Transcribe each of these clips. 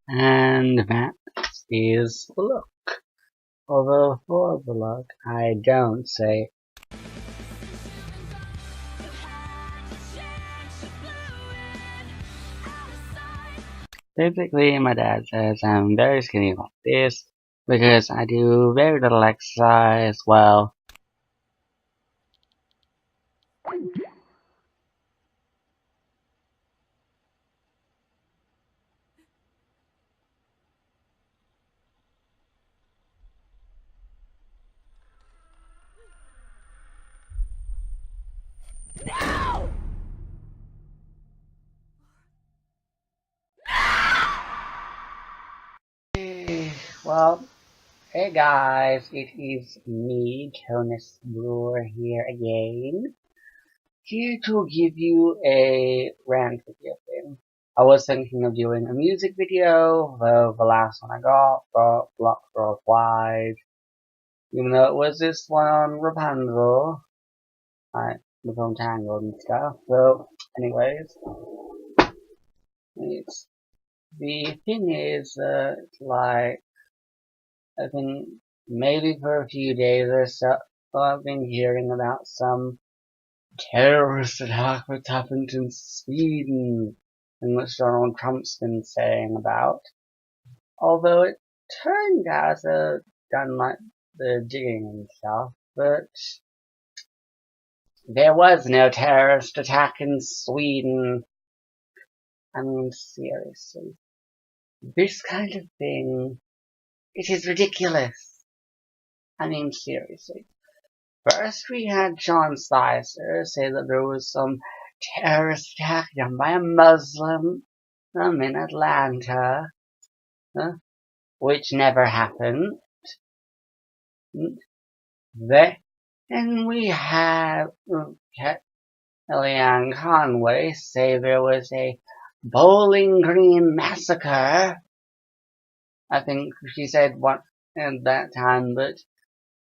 And that is the look. Although for the look, I don't say. Basically, my dad says I'm very skinny like this because I do very little exercise. Well, well, hey guys, it is me, Jonas Brewer here again, here to give you a rant video thing. I was thinking of doing a music video, though the last one I got blocked worldwide. Even though it was this one on Rapunzel, like the film Tangled and stuff. So, anyways, it's the thing is that like I think maybe for a few days or so I've been hearing about some terrorist attack that's happened in Sweden and which Donald Trump's been saying about. Although it turned out I've done like the digging and stuff, but there was no terrorist attack in Sweden. I mean, seriously. This kind of thing, it is ridiculous. I mean, seriously. First we had Sean Spicer say that there was some terrorist attack done by a Muslim in Atlanta, which never happened. Then we have Kellyanne Conway say there was a Bowling Green massacre. I think she said one at that time, but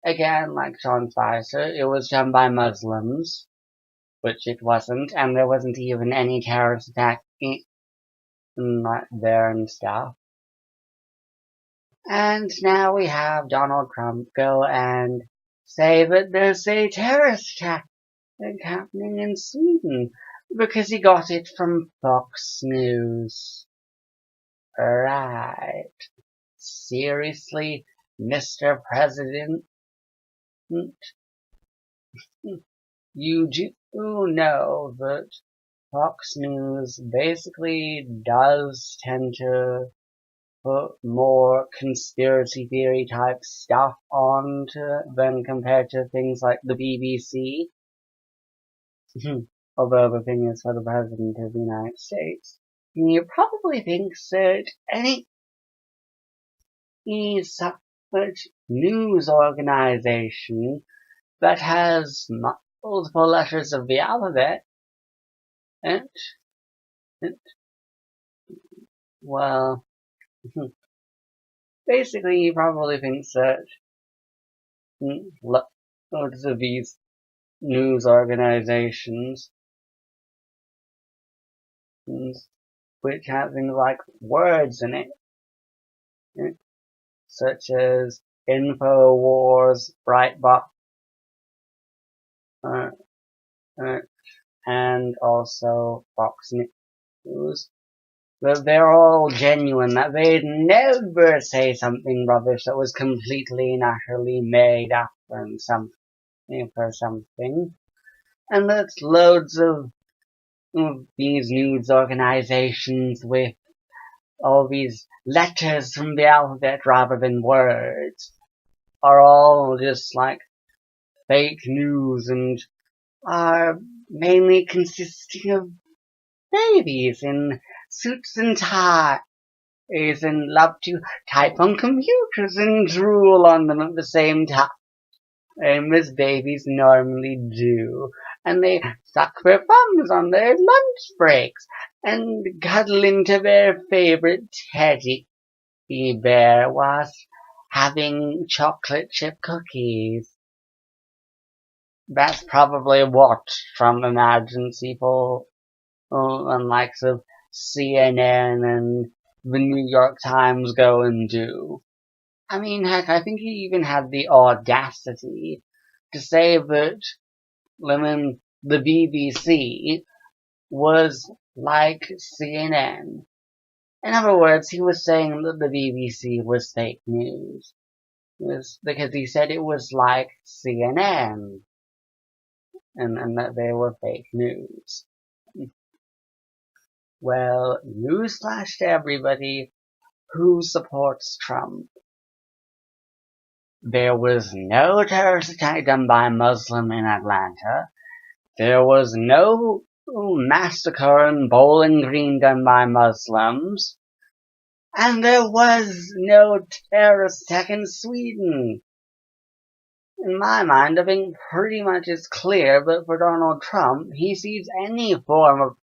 again, like Sean Spicer, it was done by Muslims, which it wasn't, and there wasn't even any terrorist attack there and stuff. And now we have Donald Trump go and say that there's a terrorist attack happening in Sweden because he got it from Fox News. Right. Seriously, Mr. President? You do know that Fox News basically does tend to put more conspiracy theory type stuff on than compared to things like the BBC. Although the thing is, for the President of the United States, he probably thinks that any such news organization that has multiple letters of the alphabet, and, and well, basically he probably thinks that loads of these news organizations which have things like words in it, such as InfoWars, Breitbart, and also Fox News. That they're all genuine, that they'd never say something rubbish that was completely and utterly made up and for something. And that's loads of these news organizations with all these letters from the alphabet rather than words are all just like fake news and are mainly consisting of babies in suits and ties and love to type on computers and drool on them at the same time, as babies normally do. And they suck their thumbs on their lunch breaks and cuddle into their favorite teddy bear whilst having chocolate chip cookies. That's probably what Trump imagines people, and likes of CNN and the New York Times go and do? I mean, heck, I think he even had the audacity to say that the BBC was like CNN. In other words, he was saying that the BBC was fake news. It was because he said it was like CNN, and that they were fake news. Well, newsflash to everybody who supports Trump. There was no terrorist attack done by a Muslim in Atlanta. There was no massacre in Bowling Green done by Muslims. And there was no terrorist attack in Sweden. In my mind, I think pretty much it's clear that for Donald Trump, he sees any form of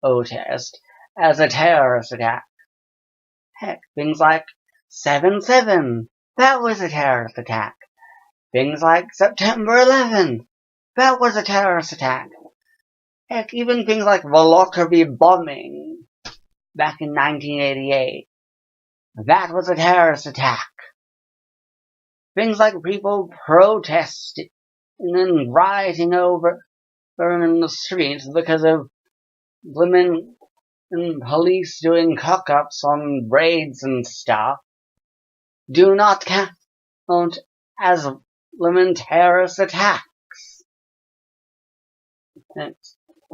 protest as a terrorist attack. Heck, things like 7/7, that was a terrorist attack. Things like September 11th, that was a terrorist attack. Heck, even things like the Lockerbie bombing back in 1988, that was a terrorist attack. Things like people protesting and rioting over in the streets because of women and police doing cock-ups on raids and stuff do not count as women terrorist attacks.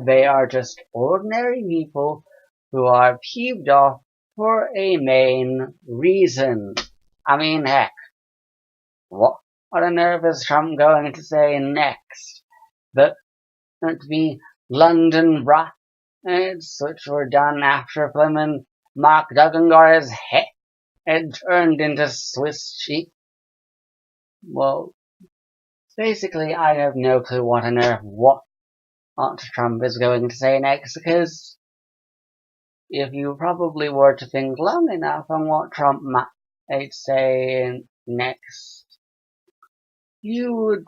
They are just ordinary people who are peeved off for a main reason. I mean, heck, what on earth is Trump going to say next? That the London riots, which were done after Fleming Mark Duggan got his head turned into Swiss cheese. Well, basically, I have no clue what on earth what Trump is going to say next, because if you probably were to think long enough on what Trump might say next, you would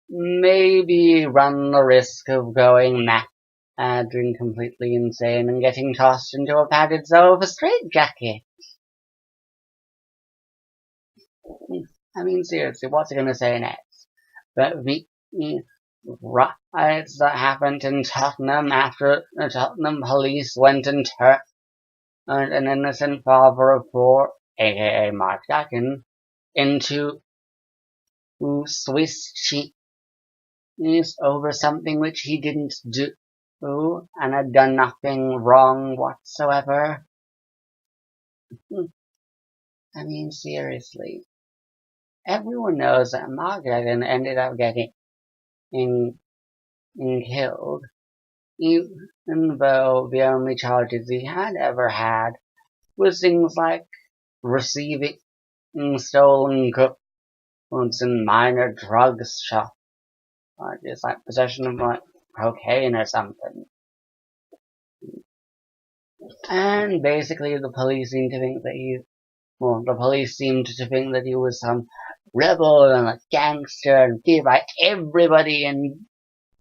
maybe run the risk of going mad and completely insane and getting tossed into a padded cell with a straitjacket. I mean, seriously, what's he gonna say next? That the riots that happened in Tottenham after the Tottenham police went and turned an innocent father of four, aka Mark Duggan, into Swiss cheese over something which he didn't do and had done nothing wrong whatsoever. I mean, seriously. Everyone knows that Mark Duggan ended up getting killed, even though the only charges he had ever had was things like receiving stolen goods and minor drugs charges, like possession of like cocaine or something. And basically the police seemed to think that he was some rebel and a gangster and feared by everybody and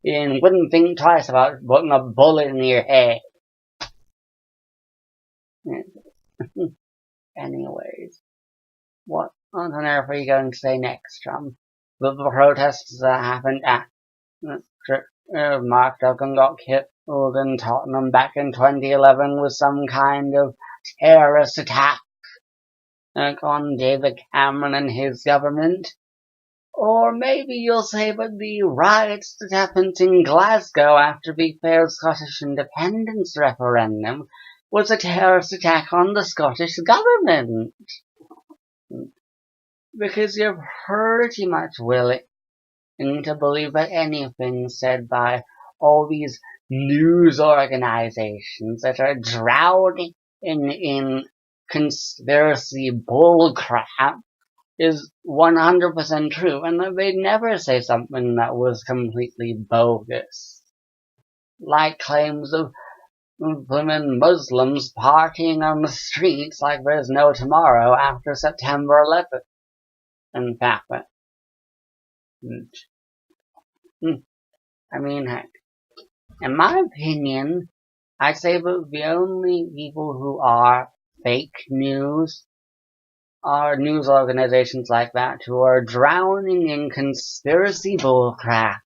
wouldn't think twice about putting a bullet in your head. Anyways, what on earth are you going to say next, Trump? The protests that happened after Mark Duggan got killed in Tottenham back in 2011 was some kind of terrorist attack on David Cameron and his government? Or maybe you'll say, but the riots that happened in Glasgow after the failed Scottish independence referendum was a terrorist attack on the Scottish government. Because you're pretty much willing to believe that anything said by all these news organizations that are drowning in conspiracy bullcrap is 100% true, and that they'd never say something that was completely bogus. Like claims of women Muslims partying on the streets like there's no tomorrow after September 11th. In fact, I mean, heck, in my opinion, I'd say that the only people who are fake news, are news organizations like that who are drowning in conspiracy bullcrap,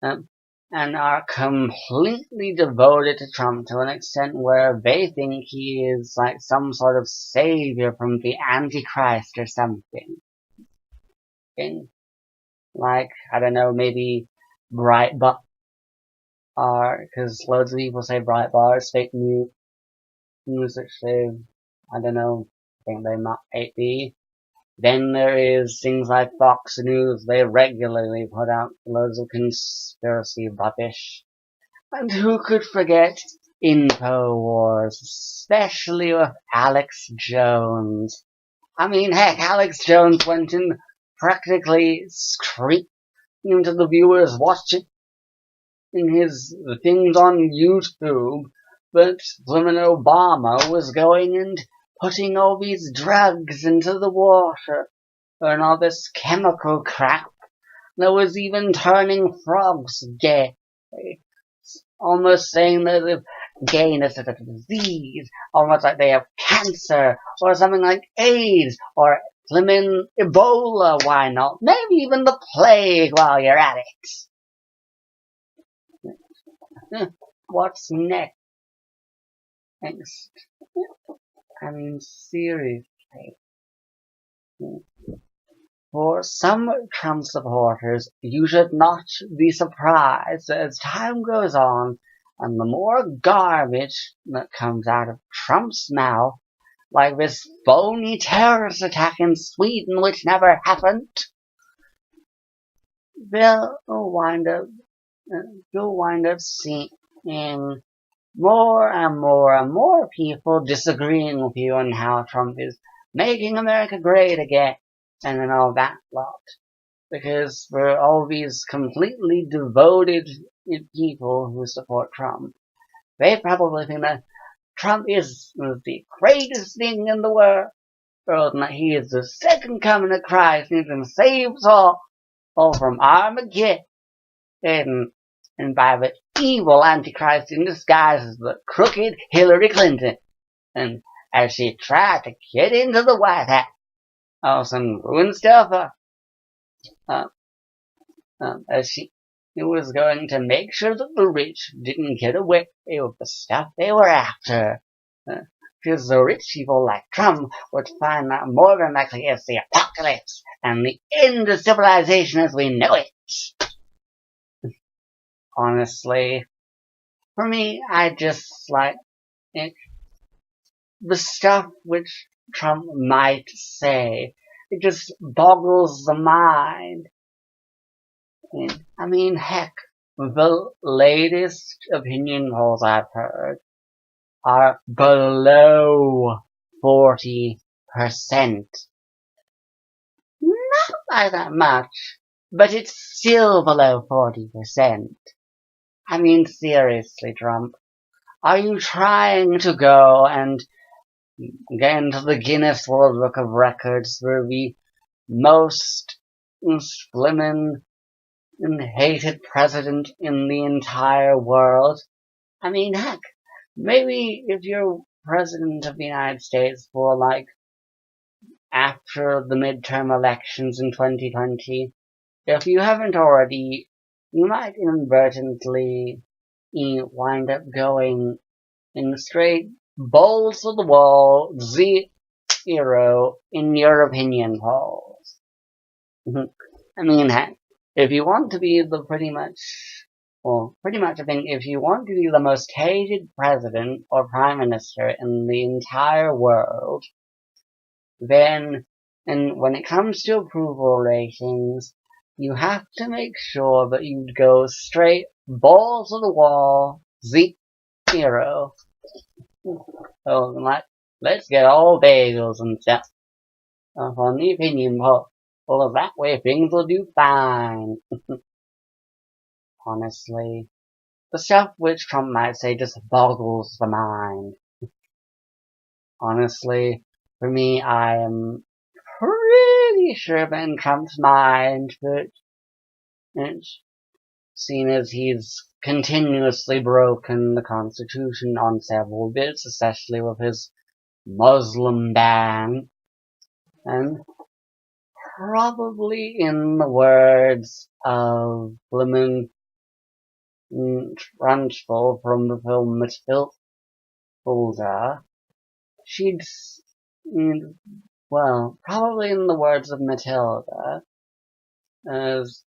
um, and are completely devoted to Trump to an extent where they think he is like some sort of savior from the Antichrist or something. Like, I don't know, maybe Breitbart, because loads of people say Breitbart is fake news, which they, I don't know, think they might be. Then there is things like Fox News. They regularly put out loads of conspiracy rubbish. And who could forget InfoWars, especially with Alex Jones. I mean, heck, Alex Jones went in practically screaming to the viewers watching his things on YouTube, but Blimmin' Obama was going and putting all these drugs into the water and all this chemical crap that was even turning frogs gay. Almost saying that gayness is a disease, almost like they have cancer or something like AIDS or blimmin' Ebola, why not? Maybe even the plague while you're at it. What's next? I mean, seriously. For some Trump supporters, you should not be surprised that as time goes on and the more garbage that comes out of Trump's mouth, like this phony terrorist attack in Sweden which never happened, they'll wind up, you'll wind up seeing more and more and more people disagreeing with you on how Trump is making America great again and then all that lot. Because for all these completely devoted people who support Trump, they probably think that Trump is the greatest thing in the world, and that he is the second coming of Christ, and he can save us all from Armageddon, and by the evil Antichrist in disguise as the crooked Hillary Clinton, and as she tried to get into the White House and ruin stuff as she was going to make sure that the rich didn't get away with the stuff they were after. Because the rich people like Trump would find that more than likely it's the apocalypse and the end of civilization as we know it. Honestly, for me, I just like it. The stuff which Trump might say, it just boggles the mind. I mean, heck, the latest opinion polls I've heard are below 40%. Not by that much, but it's still below 40%. I mean, seriously, Trump, are you trying to go and get into the Guinness World Book of Records for the most blimmin' hated president in the entire world? I mean, heck, maybe if you're president of the United States for like after the midterm elections in 2020, if you haven't already, you might inadvertently wind up going in straight balls to the wall 0 in your opinion polls. I mean, heck, if you want to be the pretty much I think if you want to be the most hated president or prime minister in the entire world, then, and when it comes to approval ratings, you have to make sure that you go straight balls to the wall 0. So, let's get all bagels and stuff on the opinion poll. Well, that way things will do fine. Honestly, the stuff which Trump might say just boggles the mind. Honestly, for me, I am pretty sure that in Trump's mind, but it's seen as he's continuously broken the Constitution on several bits, especially with his Muslim ban, and probably in the words of Lemon Trunchbull from the film Matilda, she'd, well, probably in the words of Matilda, as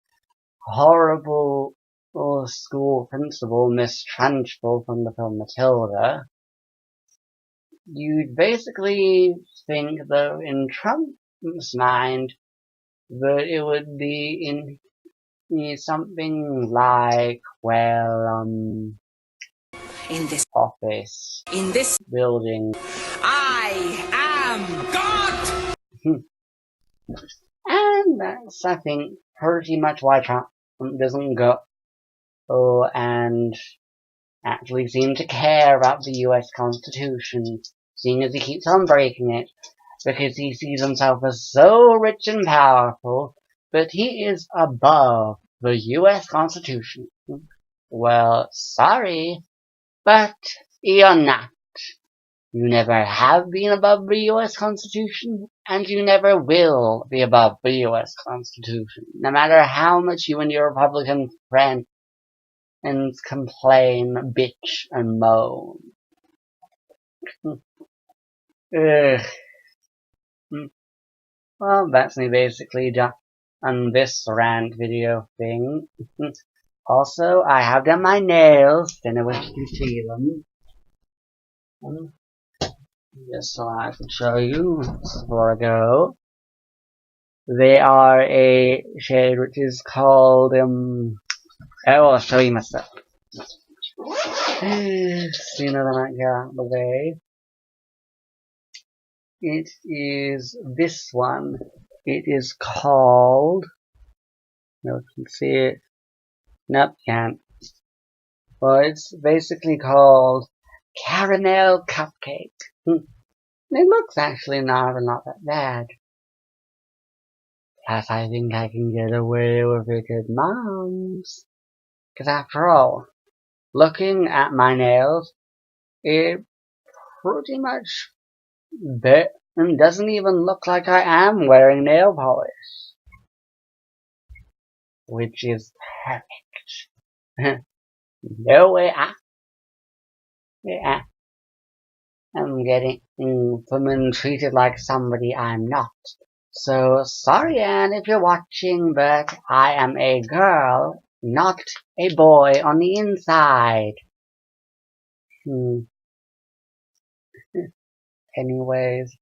horrible school principal Miss Trunchbull from the film Matilda, you'd basically think, though, in Trump's mind, that it would be in something like, well, in this office building. I am God. And that's, I think, pretty much why Trump doesn't go and actually seem to care about the US Constitution, seeing as he keeps on breaking it, because he sees himself as so rich and powerful, but he is above the US Constitution. Well, sorry, but you're not. You never have been above the US Constitution, and you never will be above the US Constitution, no matter how much you and your Republican friends complain, bitch, and moan. Ugh. Well, that's me basically done on this rant video thing. Also, I have done my nails, don't know if you can see them. Just so I can show you before I go. They are a shade which is called, I'll show you myself. Sooner than I get out of the way. It is this one. It is called, you can see it. Nope, can't. Well, it's basically called Caramel Cupcake. It looks actually not that bad. Plus, I think I can get away with it at Mom's. Because after all, looking at my nails, it pretty much doesn't even look like I am wearing nail polish. Which is perfect. No way I'm getting treated like somebody I'm not. So, sorry Anne if you're watching, but I am a girl, not a boy on the inside. Anyways.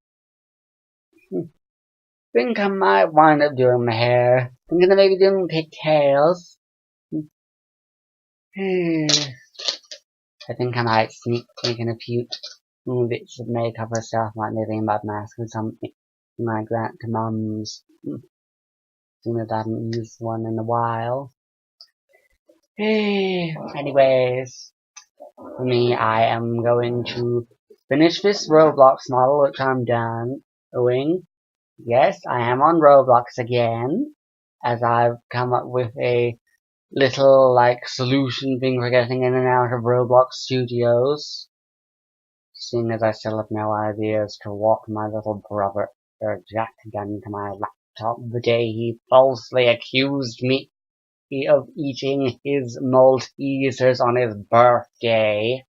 Think I might wind up doing my hair. I'm gonna maybe do pigtails. I think I might sneak in a few bits of makeup or stuff, like maybe a mud mask or something like that to Mum's. Seeing as I haven't used one in a while. Anyways, for me, I am going to finish this Roblox model, which I'm done doing. Yes, I am on Roblox again, as I've come up with a little, solution thing for getting in and out of Roblox Studios. Seeing as I still have no idea as to what my little brother Jack done to my laptop the day he falsely accused me of eating his Maltesers on his birthday.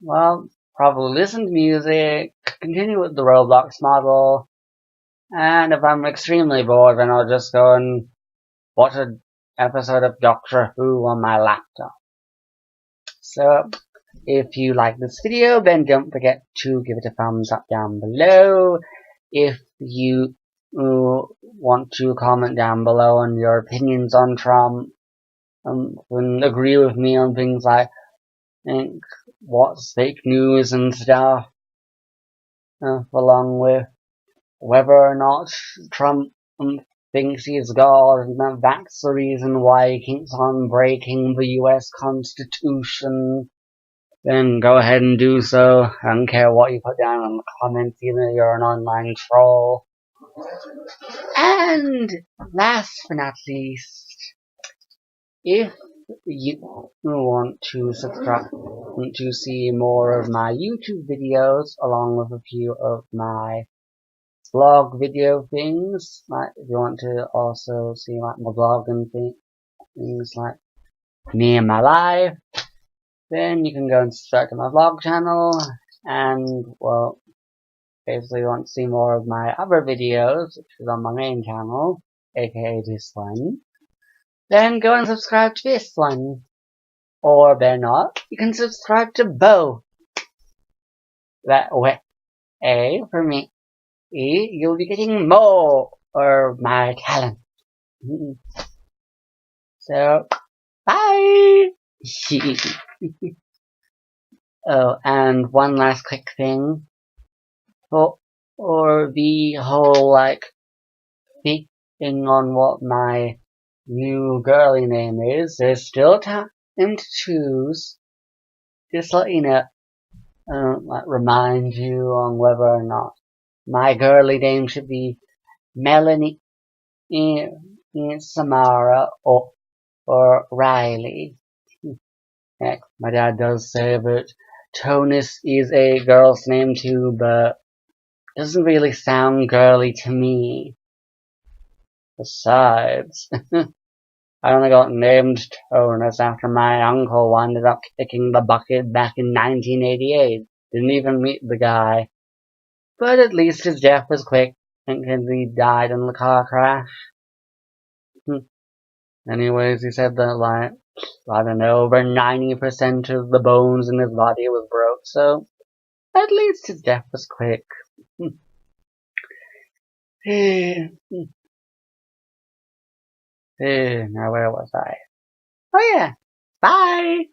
Well, probably listen to music, continue with the Roblox model, and if I'm extremely bored, then I'll just go and watch an episode of Doctor Who on my laptop. So, if you like this video, then don't forget to give it a thumbs up down below. If you want to comment down below on your opinions on Trump, and agree with me on things like what's fake news and stuff, along with whether or not Trump thinks he's God, and that's the reason why he keeps on breaking the US Constitution, then go ahead and do so. I don't care what you put down in the comments, even if you're an online troll. And last but not least, if you want to subscribe, want to see more of my YouTube videos along with a few of my blog video things, like if you want to also see like my blog and things like me and my life, then you can go and subscribe to my vlog channel. And well, basically you want to see more of my other videos, which is on my main channel, aka this one, then go and subscribe to this one. Or better not, you can subscribe to both. That way, for me, you'll be getting more of my talent. So, bye! Oh, and one last quick thing. For the whole, like, thing on what my new girly name is, there's still time to choose. Just let you know, like, remind you on whether or not my girly name should be Melanie, Samara, or Riley. Heck, my dad does say that Tonus is a girl's name too, but it doesn't really sound girly to me. Besides, I only got named Tonus after my uncle wound up kicking the bucket back in 1988. Didn't even meet the guy. But at least his death was quick, because he died in the car crash. Anyways, he said that, like, I don't know, over 90% of the bones in his body was broke, so at least his death was quick. Now where was I? Oh yeah, bye!